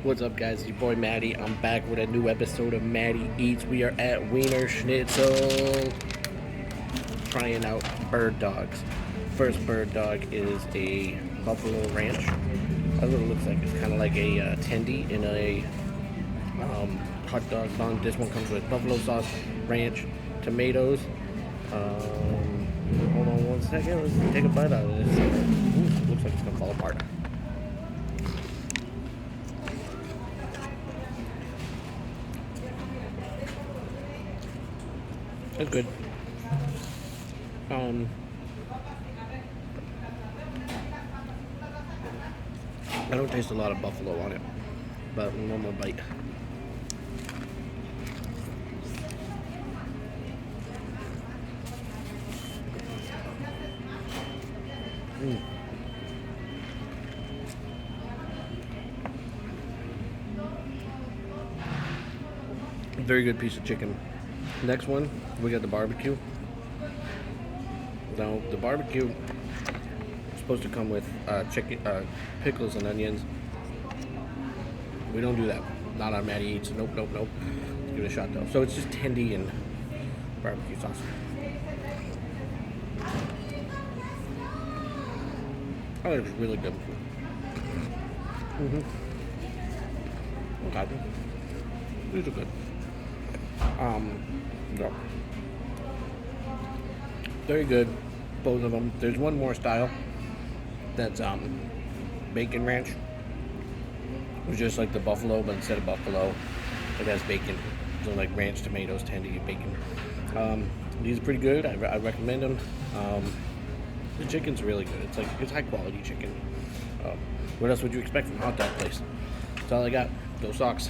What's up, guys? It's your boy Matty. I'm back with a new episode of Matty Eats. We are at Wienerschnitzel trying out bird dogs. First bird dog is a buffalo ranch. That's what it looks like. It's kind of like a tendy in a hot dog bun. This one comes with buffalo sauce, ranch, tomatoes. Hold on one second. Let's take a bite out of this. Ooh, looks like it's gonna fall apart. It's good. I don't taste a lot of buffalo on it, but one more bite. Very good piece of chicken. Next one, we got the barbecue. Now, the barbecue is supposed to come with chicken, pickles and onions. We don't do that. Not on Matty Eats. Nope, nope, nope. Let's give it a shot though. So it's just tendy and barbecue sauce. Oh, it's really good. Okay. These are good. No. Very good, both of them. There's one more style that's bacon ranch. It's just like the buffalo, but instead of buffalo, it has bacon. So like ranch, tomatoes, tendy, and bacon. These are pretty good. I recommend them. The chicken's really good. It's high quality chicken. What else would you expect from a hot dog place? That's all I got. Go Sox.